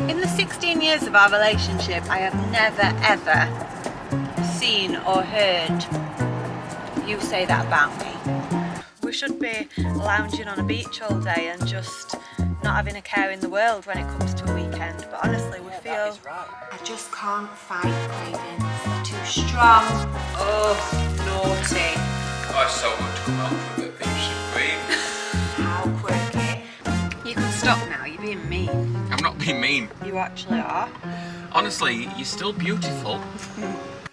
In the 16 years of our relationship, I have never ever seen or heard you say that about me. We should be lounging on a beach all day and just not having a care in the world when it comes to a weekend, but honestly we feel... That is right. I just can't fight cravings, they're too strong. Oh, naughty. Oh, it's so good to come home for a bit of peace and breathe. How quirky. You can stop now, you're being mean. I'm not being mean. You actually are. Honestly, you're still beautiful.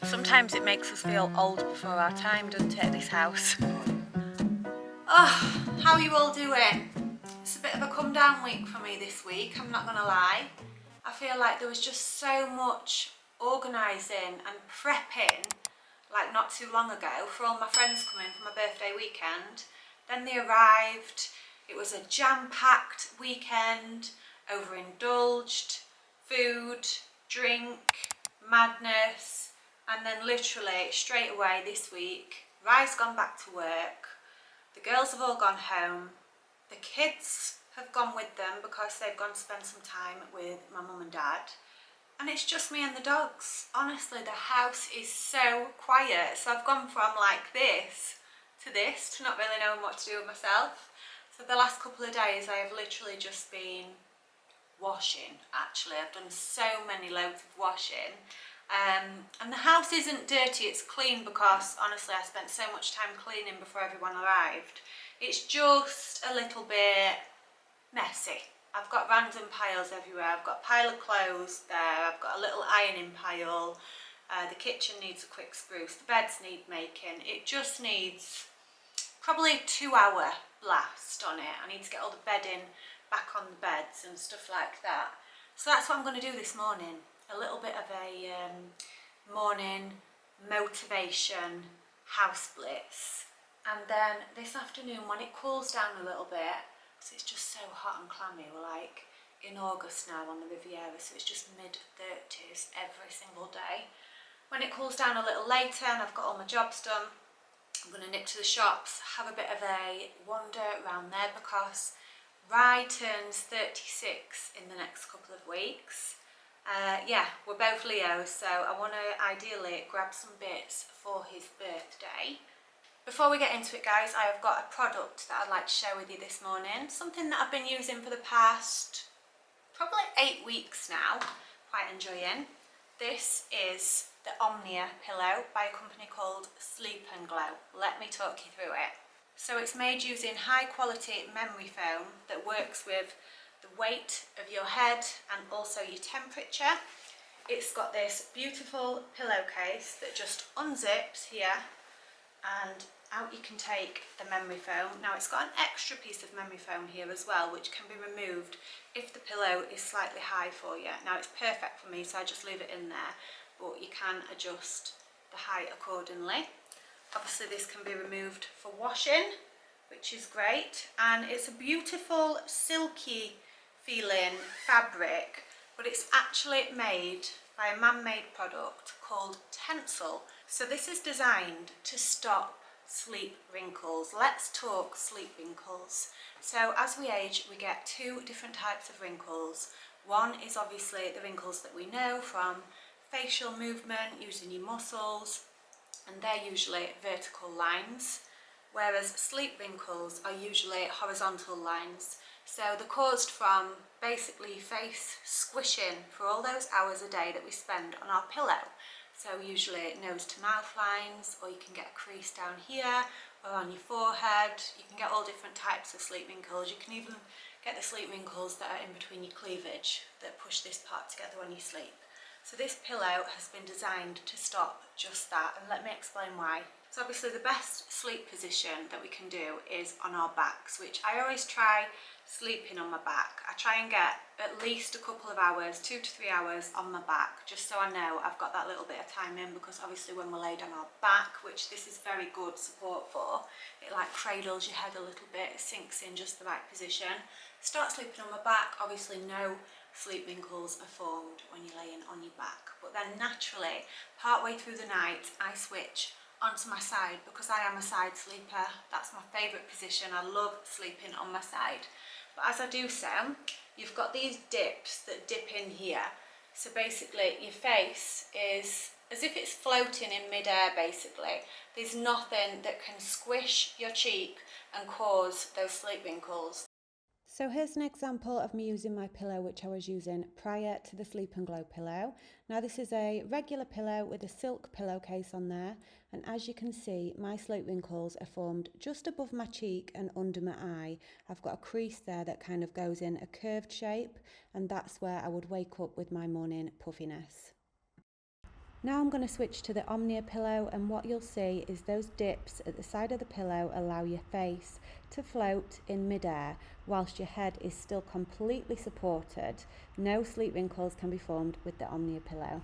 Sometimes it makes us feel old before our time, doesn't it, this house? Oh, how are you all doing? It's a bit of a come down week for me this week, I'm not gonna lie. I feel like there was just so much organising and prepping, like not too long ago, for all my friends coming for my birthday weekend. Then they arrived, it was a jam-packed weekend, overindulged, food, drink, madness, and then literally straight away this week, Rye's gone back to work, the girls have all gone home, the kids have gone with them because they've gone to spend some time with my mum and dad, and it's just me and the dogs. Honestly, the house is so quiet, so I've gone from like this, to not really knowing what to do with myself. So the last couple of days I have literally just been washing. Actually, I've done so many loads of washing, and the house isn't dirty, it's clean because honestly I spent so much time cleaning before everyone arrived. It's just a little bit messy. I've got random piles everywhere. I've got a pile of clothes there, I've got a little ironing pile, the kitchen needs a quick spruce, the beds need making. It just needs probably a 2-hour blast on it. I need to get all the bedding back on the beds and stuff like that. So that's what I'm going to do this morning. A little bit of a morning motivation house blitz. And then this afternoon when it cools down a little bit, because it's just so hot and clammy, we're like in August now on the Riviera, so it's just mid-30s every single day. When it cools down a little later and I've got all my jobs done, I'm going to nip to the shops, have a bit of a wander around there because Rye turns 36 in the next couple of weeks. Yeah, we're both Leos, so I want to ideally grab some bits for his birthday. Before we get into it guys, I have got a product that I'd like to share with you this morning. Something that I've been using for the past probably 8 weeks now, quite enjoying. This is the Omnia Pillow by a company called Sleep and Glow. Let me talk you through it. So it's made using high quality memory foam that works with the weight of your head and also your temperature. It's got this beautiful pillowcase that just unzips here, and out you can take the memory foam. Now it's got an extra piece of memory foam here as well, which can be removed if the pillow is slightly high for you. Now it's perfect for me, so I just leave it in there, but you can adjust the height accordingly. Obviously this can be removed for washing, which is great, and it's a beautiful silky feeling fabric, but it's actually made by a man-made product called Tencel. So this is designed to stop sleep wrinkles. Let's talk sleep wrinkles. So as we age, we get 2 different types of wrinkles. One is obviously the wrinkles that we know from facial movement, using your muscles, and they're usually vertical lines, whereas sleep wrinkles are usually horizontal lines. So they're caused from basically face squishing for all those hours a day that we spend on our pillow. So usually nose to mouth lines, or you can get a crease down here or on your forehead. You can get all different types of sleep wrinkles. You can even get the sleep wrinkles that are in between your cleavage that push this part together when you sleep. So this pillow has been designed to stop just that, and let me explain why. So obviously the best sleep position that we can do is on our backs, which I always try sleeping on my back. I try and get at least a couple of hours, 2 to 3 hours on my back, just so I know I've got that little bit of time in, because obviously when we're laid on our back, which this is very good support for, it like cradles your head a little bit, it sinks in just the right position. Start sleeping on my back, obviously no sleep wrinkles are formed when you're laying on your back, but then naturally partway through the night I switch onto my side because I am a side sleeper. That's my favourite position. I love sleeping on my side. But as I do so, you've got these dips that dip in here. So basically your face is as if it's floating in mid-air basically. There's nothing that can squish your cheek and cause those sleep wrinkles. So here's an example of me using my pillow, which I was using prior to the Sleep and Glow pillow. Now this is a regular pillow with a silk pillowcase on there, and as you can see, my sleep wrinkles are formed just above my cheek and under my eye. I've got a crease there that kind of goes in a curved shape, and that's where I would wake up with my morning puffiness. Now I'm going to switch to the Omnia Pillow, and what you'll see is those dips at the side of the pillow allow your face to float in midair whilst your head is still completely supported. No sleep wrinkles can be formed with the Omnia Pillow.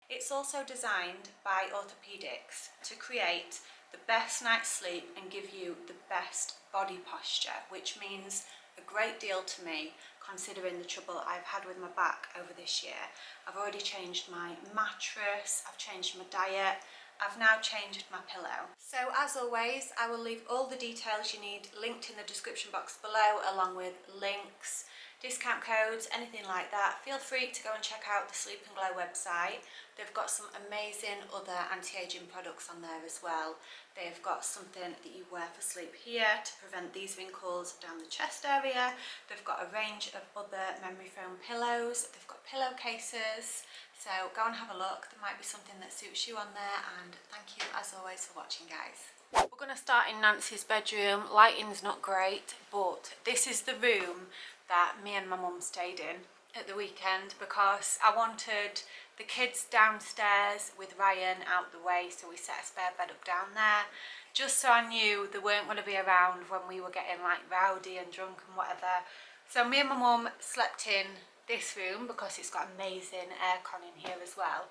It's also designed by orthopedics to create the best night's sleep and give you the best body posture, which means a great deal to me considering the trouble I've had with my back over this year. I've already changed my mattress, I've changed my diet, I've now changed my pillow. So as always, I will leave all the details you need linked in the description box below, along with links, discount codes, anything like that. Feel free to go and check out the Sleep and Glow website. They've got some amazing other anti-aging products on there as well. They've got something that you wear for sleep here to prevent these wrinkles down the chest area. They've got a range of other memory foam pillows. They've got pillowcases. So go and have a look. There might be something that suits you on there, and thank you as always for watching, guys. We're going to start in Nancy's bedroom. Lighting's not great, but this is the room that me and my mum stayed in at the weekend because I wanted the kids downstairs with Ryan out the way, so we set a spare bed up down there just so I knew they weren't going to be around when we were getting like rowdy and drunk and whatever. So me and my mum slept in this room because it's got amazing aircon in here as well.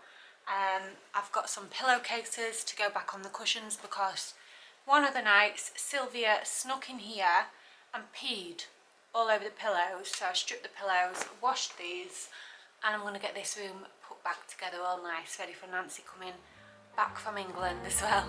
I've got some pillowcases to go back on the cushions because one of the nights Sylvia snuck in here and peed all over the pillows, so I stripped the pillows, washed these, and I'm going to get this room put back together all nice, ready for Nancy coming back from England as well.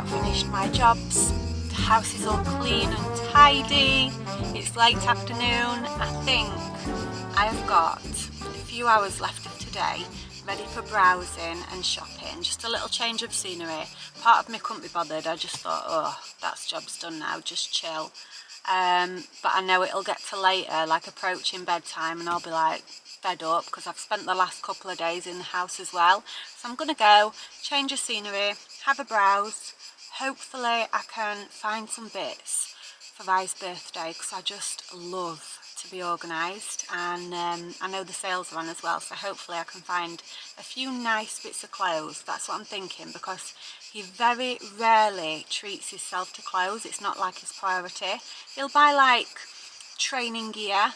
Finished my jobs. The house is all clean and tidy. It's late afternoon. I think I have got a few hours left of today ready for browsing and shopping. Just a little change of scenery. Part of me couldn't be bothered. I just thought, oh, that's job's done now, just chill. But I know it'll get to later, like approaching bedtime, and I'll be like fed up because I've spent the last couple of days in the house as well. So I'm gonna go change of scenery, have a browse. Hopefully I can find some bits for Rye's birthday because I just love to be organised, and I know the sales are on as well, so hopefully I can find a few nice bits of clothes. That's what I'm thinking, because he very rarely treats himself to clothes. It's not like his priority. He'll buy like training gear,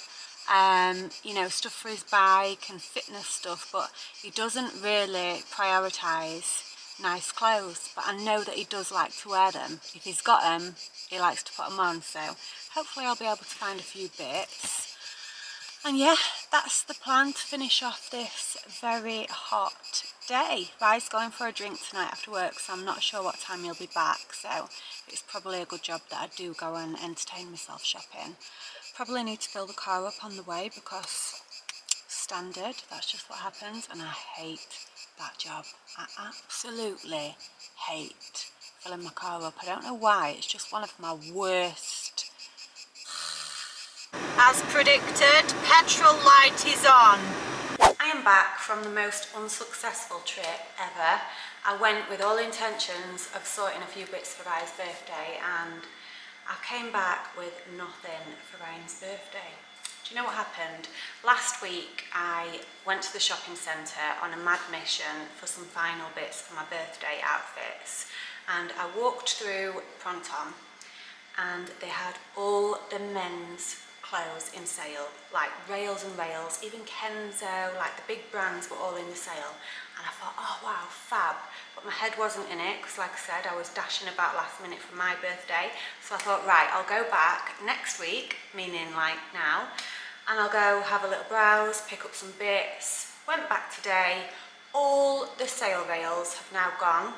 you know, stuff for his bike and fitness stuff, but he doesn't really prioritise nice clothes, but I know that he does like to wear them. If he's got them, he likes to put them on, so hopefully I'll be able to find a few bits. And yeah, that's the plan to finish off this very hot day. Rye's going for a drink tonight after work, so I'm not sure what time he'll be back, so it's probably a good job that I do go and entertain myself shopping. Probably need to fill the car up on the way because standard, that's just what happens, and I hate that job. I absolutely hate filling my car up. I don't know why, it's just one of my worst. As predicted, petrol light is on. I am back from the most unsuccessful trip ever. I went with all intentions of sorting a few bits for Ryan's birthday, and I came back with nothing for Ryan's birthday. Do you know what happened? Last week I went to the shopping centre on a mad mission for some final bits for my birthday outfits, and I walked through Pronton and they had all the men's clothes in sale, like rails and rails, even Kenzo, like the big brands were all in the sale. And I thought, oh wow, fab. But my head wasn't in it because, like I said, I was dashing about last minute for my birthday. So I thought, right, I'll go back next week, meaning like now, and I'll go have a little browse, pick up some bits. Went back today. All the sale rails have now gone,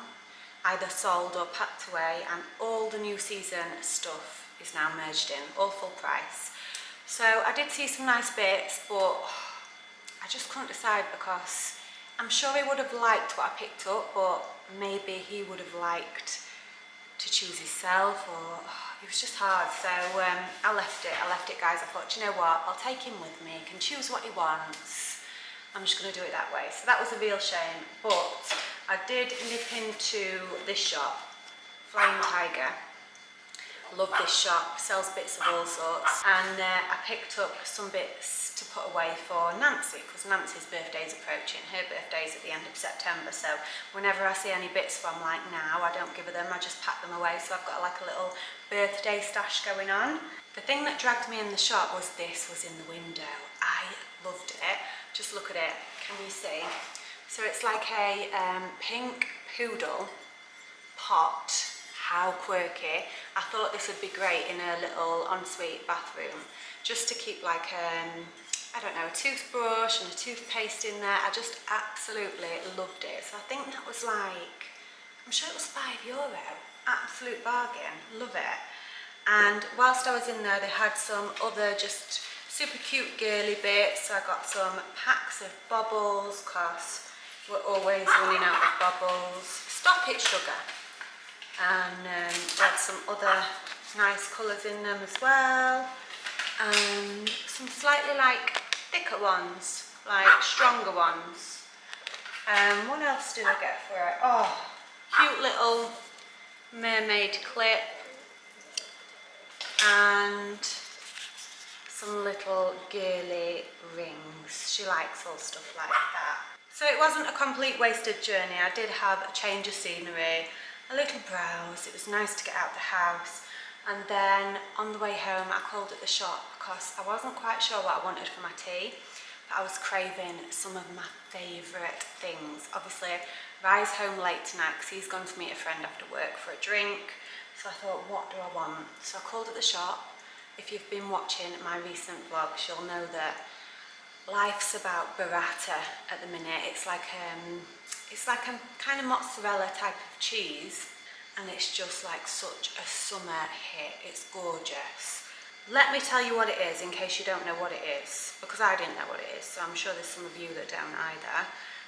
either sold or packed away, and all the new season stuff is now merged in, all full price. So I did see some nice bits, but I just couldn't decide because I'm sure he would have liked what I picked up, but maybe he would have liked to choose himself, or it was just hard. So I left it guys. I thought, do you know what, I'll take him with me, he can choose what he wants. I'm just going to do it that way. So that was a real shame, but I did nip into this shop, Flying Tiger. Love this shop, sells bits of all sorts, and I picked up some bits to put away for Nancy because Nancy's birthday is approaching. Her birthday is at the end of September, so whenever I see any bits from like now, I don't give her them, I just pack them away. So I've got like a little birthday stash going on. The thing that dragged me in the shop was this was in the window. I loved it. Just look at it, can you see? So it's like a pink poodle pot. How quirky. I thought this would be great in a little ensuite bathroom, just to keep like I don't know, a toothbrush and a toothpaste in there. I just absolutely loved it. So I think that was like, I'm sure it was €5. Absolute bargain, love it. And whilst I was in there, they had some other just super cute girly bits. So I got some packs of bubbles, cause we're always running out of bubbles. Stop it, sugar. And they had some other nice colours in them as well, and some slightly like thicker ones, like stronger ones. What else did I get for it? Oh, cute little mermaid clip and some little girly rings. She likes all stuff like that. So it wasn't a complete wasted journey. I did have a change of scenery, a little browse. It was nice to get out the house, and then on the way home I called at the shop because I wasn't quite sure what I wanted for my tea, but I was craving some of my favourite things. Obviously Rye's home late tonight because he's gone to meet a friend after work for a drink, so I thought, what do I want? So I called at the shop. If you've been watching my recent vlogs, you'll know that life's about burrata at the minute. It's like a kind of mozzarella type of cheese, and it's just like such a summer hit. It's gorgeous. Let me tell you what it is in case you don't know what it is, because I didn't know what it is, so I'm sure there's some of you that don't either.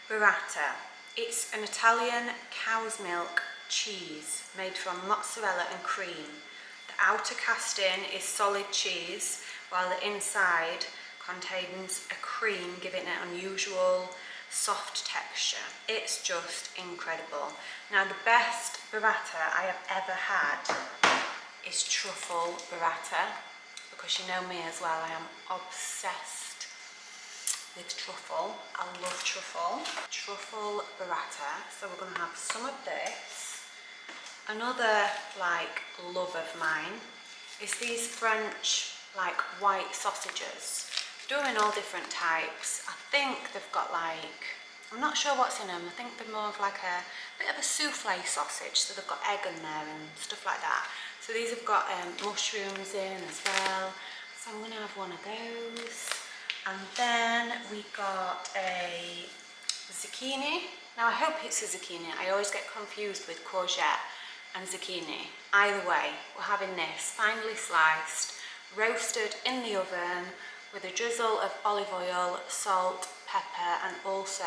Burrata. It's an Italian cow's milk cheese made from mozzarella and cream. The outer casting is solid cheese, while the inside contains a cream, giving it an unusual soft texture. It's just incredible. Now the best burrata I have ever had is truffle burrata, because you know me as well, I am obsessed with truffle. I love truffle. Truffle burrata. So we're going to have some of this. Another like love of mine is these French like white sausages. They're in all different types. I think they've got like I'm not sure what's in them. I think they're more of like a bit of a souffle sausage, so they've got egg in there and stuff like that. So these have got mushrooms in as well. So I'm going to have one of those. And then we got a zucchini. Now I hope it's a zucchini. I always get confused with courgette and zucchini. Either way, we're having this finely sliced, roasted in the oven with a drizzle of olive oil, salt, pepper, and also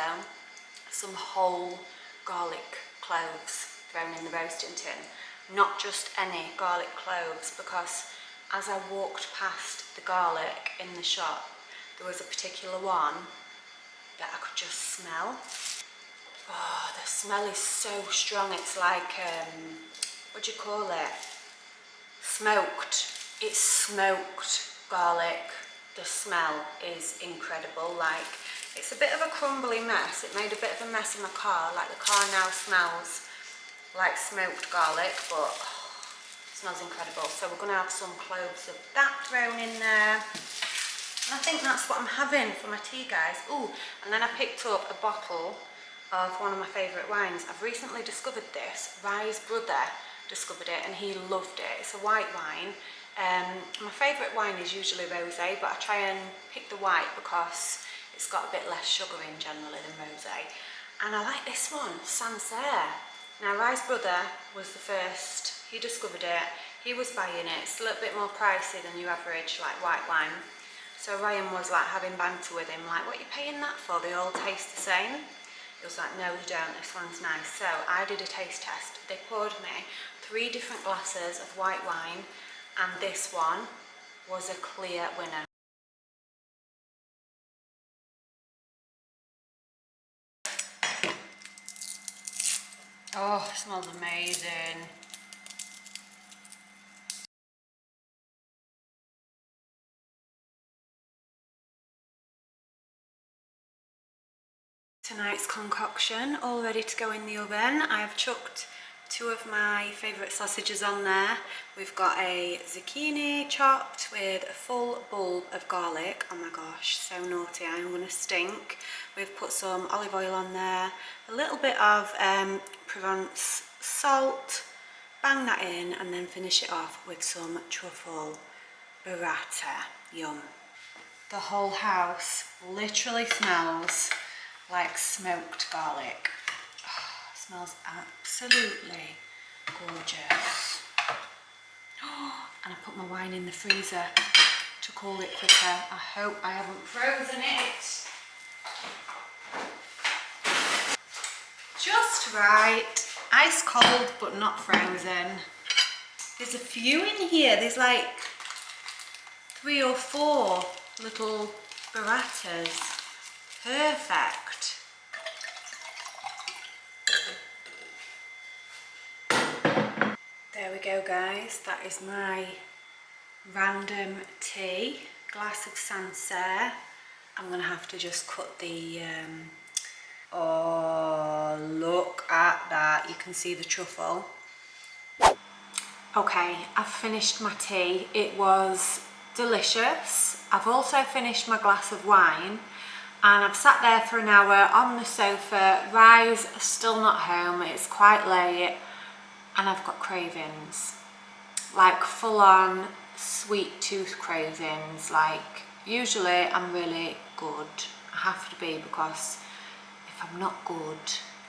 some whole garlic cloves thrown in the roasting tin. Not just any garlic cloves, because as I walked past the garlic in the shop, there was a particular one that I could just smell. Oh, the smell is so strong. It's like, what do you call it? Smoked. It's smoked garlic. The smell is incredible. Like, it's a bit of a crumbly mess. It made a bit of a mess in my car. Like, the car now smells like smoked garlic, but it smells incredible. So we're gonna have some cloves of that thrown in there. And I think that's what I'm having for my tea, guys. Ooh, and then I picked up a bottle of one of my favourite wines. I've recently discovered this. Rye's brother discovered it and he loved it. It's a white wine. My favourite wine is usually rosé, but I try and pick the white because it's got a bit less sugar in generally than rosé. And I like this one, Sancerre. Now Rye's brother was the first, he discovered it, he was buying it. It's a little bit more pricey than your average like white wine. So Ryan was like having banter with him, like, what are you paying that for? They all taste the same. He was like, no they don't, this one's nice. So I did a taste test. They poured me 3 different glasses of white wine and this one was a clear winner. Oh, it smells amazing. Tonight's concoction all ready to go in the oven. I've chucked 2 of my favourite sausages on there. We've got a zucchini chopped with a full bulb of garlic. Oh my gosh, so naughty, I'm gonna stink. We've put some olive oil on there, a little bit of Provence salt, bang that in and then finish it off with some truffle burrata. Yum. The whole house literally smells like smoked garlic. Oh, smells absolutely gorgeous. Oh, and I put my wine in the freezer to cool it quicker. I hope I haven't frozen it. Just right. Ice cold but not frozen. There's a few in here. There's like 3 or 4 little burratas. Perfect. There we go guys, that is my random tea, glass of Sancerre. I'm gonna have to just cut the, oh look at that, you can see the truffle. Okay, I've finished my tea, it was delicious. I've also finished my glass of wine. And I've sat there for an hour on the sofa. Rye's still not home, it's quite late, and I've got cravings. Like full on sweet tooth cravings. Like usually I'm really good. I have to be because if I'm not good,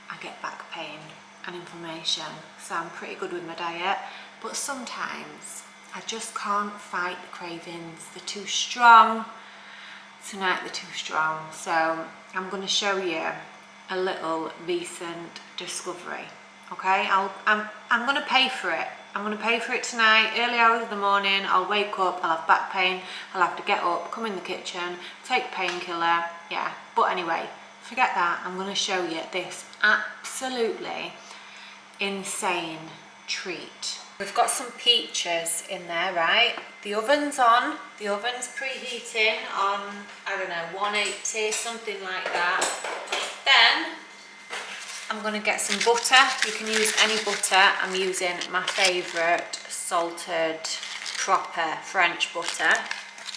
I get back pain and inflammation. So I'm pretty good with my diet, but sometimes I just can't fight the cravings. They're too strong. Tonight they're too strong, so I'm going to show you a little recent discovery. Okay, I'm going to pay for it. I'm going to pay for it tonight, early hours of the morning. I'll wake up, I'll have back pain, I'll have to get up, come in the kitchen, take painkiller, yeah. But anyway, forget that. I'm going to show you this absolutely insane treat. We've got some peaches in there, right? The oven's on, the oven's preheating on, I don't know, 180, something like that. Then, I'm gonna get some butter. You can use any butter. I'm using my favourite salted, proper French butter.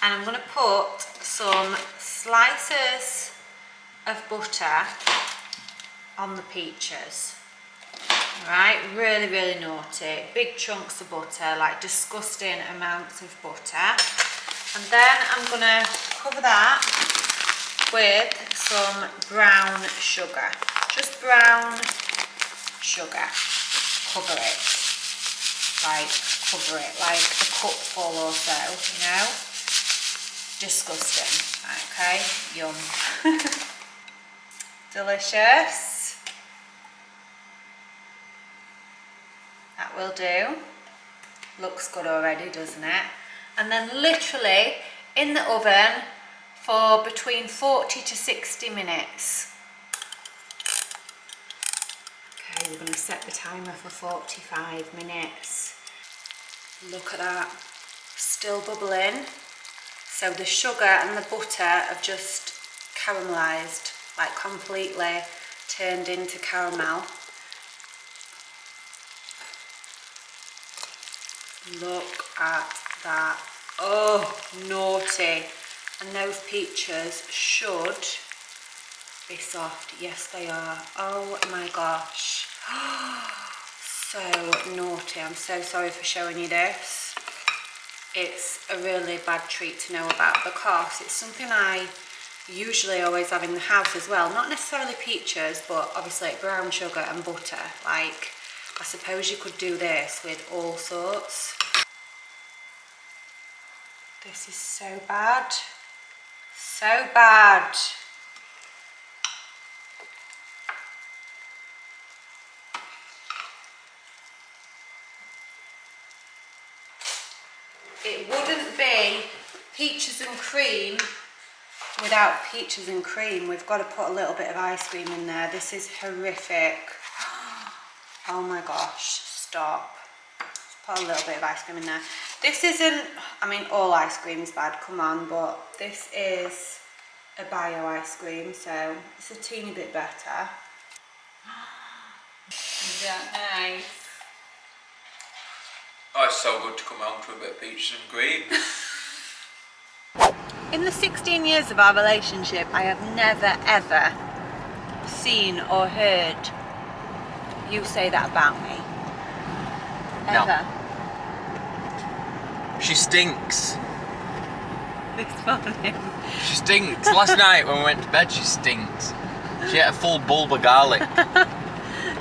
And I'm gonna put some slices of butter on the peaches. Right, really, really naughty. Big chunks of butter, like disgusting amounts of butter. And then I'm gonna cover that with some brown sugar. Just brown sugar. Cover it. Cover it like a cupful or so, you know? Disgusting. Okay, yum. Delicious. That will do. Looks good already, doesn't it? And then literally in the oven for between 40 to 60 minutes. Okay, we're going to set the timer for 45 minutes. Look at that, still bubbling. So the sugar and the butter have just caramelised, like completely turned into caramel. Look at that. Oh, naughty. And those peaches should be soft. Yes, they are. Oh my gosh. So naughty. I'm so sorry for showing you this. It's a really bad treat to know about because it's something I usually always have in the house as well. Not necessarily peaches, but obviously brown sugar and butter. Like, I suppose you could do this with all sorts. This is so bad. So bad. It wouldn't be peaches and cream without peaches and cream. We've got to put a little bit of ice cream in there. This is horrific. Oh my gosh, stop. Let's put a little bit of ice cream in there. This isn't, I mean, all ice cream is bad, come on, but this is a bio ice cream, so it's a teeny bit better. Is that nice? Oh, it's so good to come home to a bit of peaches and cream. In the 16 years of our relationship, I have never ever seen or heard you say that about me. Ever. No. She stinks. This morning. She stinks. Last night when we went to bed, she stinks. She ate a full bulb of garlic.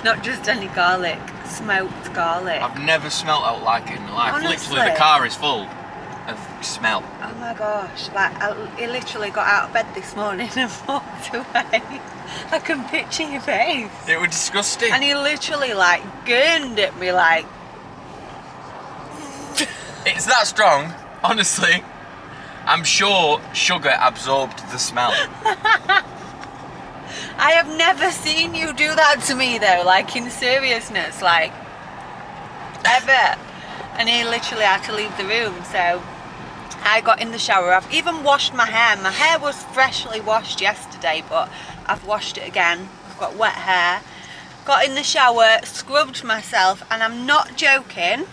Not just any garlic, smoked garlic. I've never smelt out like it in my life. Honestly. Literally, the car is full of smell. Oh my gosh, like he literally got out of bed this morning and walked away. I can picture your face. It was disgusting. And he literally like gurned at me like. It's that strong, honestly. I'm sure sugar absorbed the smell. I have never seen you do that to me though, like in seriousness, like ever. And he literally had to leave the room, so I got in the shower. I've even washed my hair. My hair was freshly washed yesterday, but I've washed it again. I've got wet hair. Got in the shower, scrubbed myself, and I'm not joking,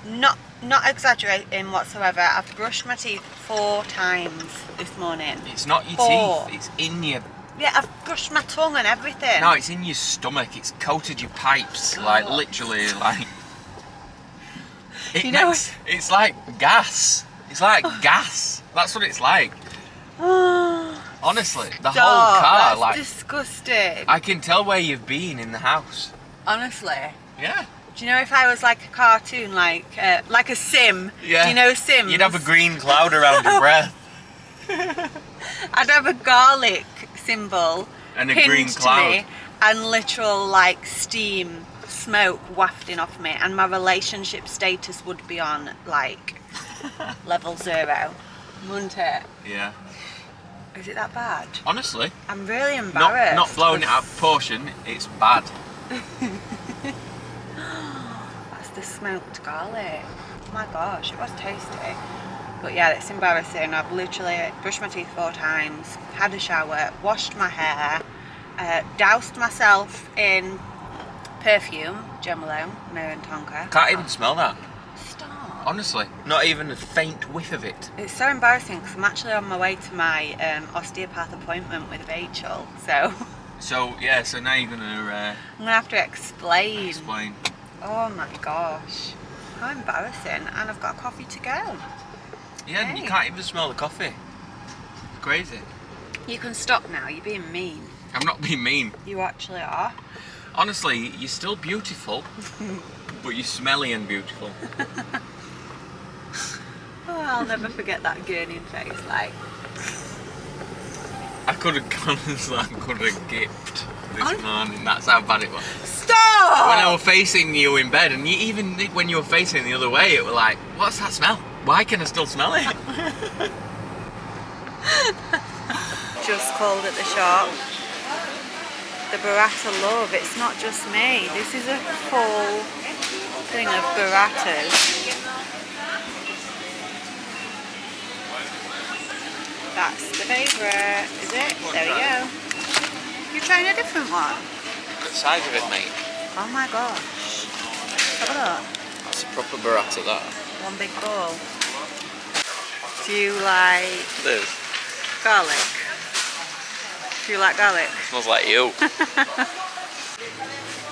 not exaggerating whatsoever. I've brushed my teeth 4 times this morning. It's not your 4. teeth, it's in your... Yeah, I've brushed my tongue and everything. No, it's in your stomach. It's coated your pipes. God. Like, literally, like... It You know- makes... It's like gas. It's like gas. That's what it's like. Honestly, the whole car, that's like... disgusting. I can tell where you've been in the house. Honestly. Yeah. Do you know if I was like a cartoon, like a sim? Yeah. Do you know Sims? You'd have a green cloud around your breath. I'd have a garlic symbol And a pinned green to cloud. me and literal like steam, smoke wafting off me, and my relationship status would be on like level 0. Wouldn't it? Yeah. Is it that bad? Honestly, I'm really embarrassed. not blowing it out of proportion, it's bad. That's the smoked garlic. Oh my gosh, it was tasty. But yeah, it's embarrassing. I've literally brushed my teeth 4 times, had a shower, washed my hair, doused myself in perfume, Jo Malone, Mary and Tonka. Can't even smell that. Stop. Honestly, not even a faint whiff of it. It's so embarrassing because I'm actually on my way to my osteopath appointment with Rachel. So So yeah, so now you're gonna I'm gonna have to explain. explain. Oh my gosh. How embarrassing. And I've got coffee to go. Yeah, and you Hey. can't even smell the coffee. It's crazy. You can stop now, you're being mean. I'm not being mean. You actually are. Honestly, you're still beautiful, but you're smelly and beautiful. Oh, I'll never forget that gurning face, like. I could have honestly, I could have gipped this morning. That's how bad it was. Stop! When I was facing you in bed, and you, even when you were facing the other way, it was like, what's that smell? Why can I still smell it? Just called at the shop. The burrata love, it's not just me. This is a full thing of burratas. That's the favourite, is it? There we go. You're trying a different one? The size of it, mate. Oh my gosh. Have a look. That's a proper burrata, that. One big bowl. Do you like This. garlic? Do you like garlic? Smells like you.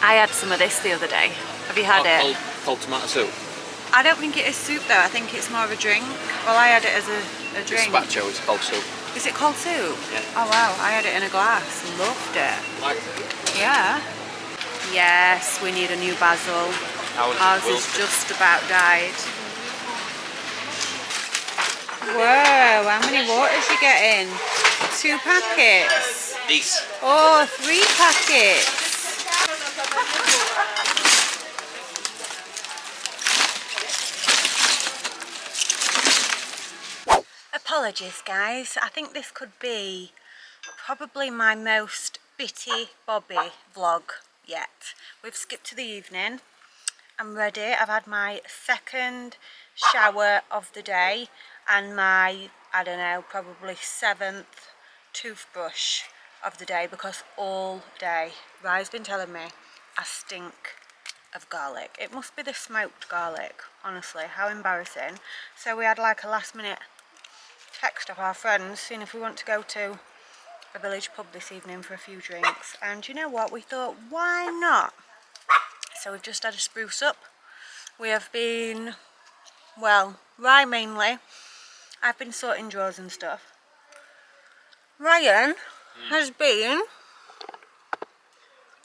I had some of this the other day. Have you had it? Cold tomato soup. I don't think it is soup though, I think it's more of a drink. Well, I had it as a drink. Gazpacho is cold soup. Is it called soup? Yeah. Oh wow, I had it in a glass. Loved it. Like it. Yeah. Yes, we need a new basil. Ours is just about died. Whoa, how many waters you getting? 2 packets. These. Oh, 3 packets. Apologies guys, I think this could be probably my most bitty Bobby vlog yet. We've skipped to the evening. I'm ready. I've had my second shower of the day and my, I don't know, probably 7th toothbrush of the day because all day Rye's been telling me I stink of garlic. It must be the smoked garlic, honestly. How embarrassing. So we had like a last minute text of our friends seeing if we want to go to a village pub this evening for a few drinks, and you know what, we thought why not. So we've just had a spruce up. We have been, well, Rye mainly. I've been sorting drawers and stuff. Ryan has been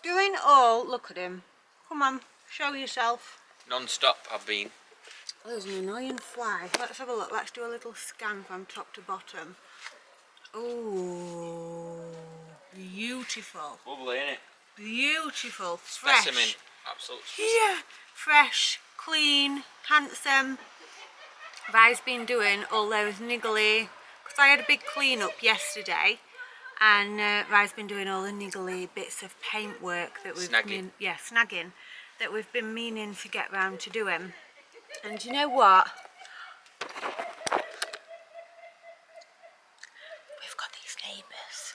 doing all, look at him, come on, show yourself. Non-stop I've been. There's an annoying fly. Let's have a look. Let's do a little scan from top to bottom. Oh, beautiful. Bubbly, innit? Beautiful. Fresh. Specimen. Absolute. Yeah. Fresh, clean, handsome. Rye's been doing all those niggly, because I had a big clean up yesterday, and Rye's been doing all the niggly bits of paintwork that we've Snagging. snagging that we've been meaning to get round to doing. And you know what? We've got these neighbours,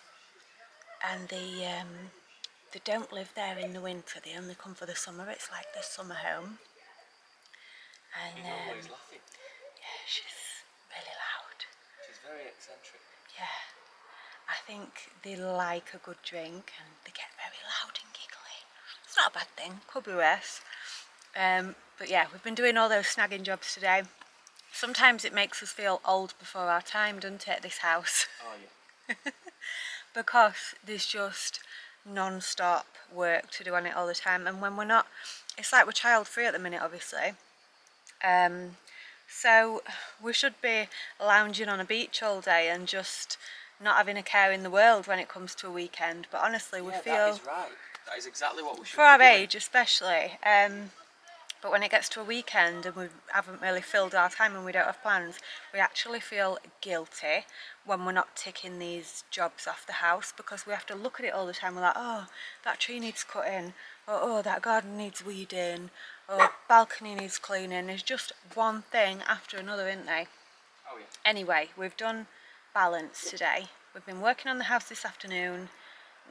and they don't live there in the winter. They only come for the summer. It's like their summer home. And Always laughing. yeah, she's really loud. She's very eccentric. Yeah, I think they like a good drink, and they get very loud and giggly. It's not a bad thing. Could be worse. But yeah, we've been doing all those snagging jobs today. Sometimes it makes us feel old before our time, doesn't it, this house? Oh yeah. Because there's just non-stop work to do on it all the time, and when we're not, it's like we're child free at the minute, obviously. So we should be lounging on a beach all day and just not having a care in the world when it comes to a weekend. But honestly, we feel, that is right. That is exactly what we should for our be doing. age especially, but when it gets to a weekend and we haven't really filled our time and we don't have plans, we actually feel guilty when we're not ticking these jobs off the house, because we have to look at it all the time. We're like, oh, that tree needs cutting, or oh, that garden needs weeding, or balcony needs cleaning. There's just one thing after another, isn't they? Oh yeah. Anyway, we've done balance today. We've been working on the house this afternoon.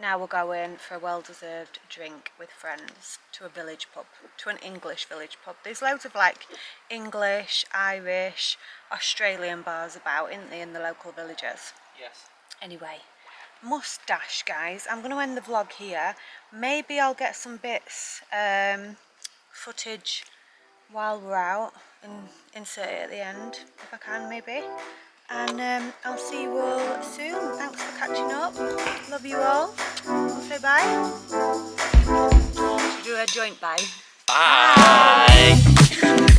Now we're going for a well-deserved drink with friends to a village pub, to an English village pub. There's loads of like English, Irish, Australian bars about, isn't there, in the local villages? Yes. Anyway, mustache, guys. I'm going to end the vlog here. Maybe I'll get some bits footage while we're out and insert it at the end if I can, maybe. And I'll see you all soon. Thanks for catching up. Love you all. I'll say bye. Should we do a joint bye? Bye. Bye.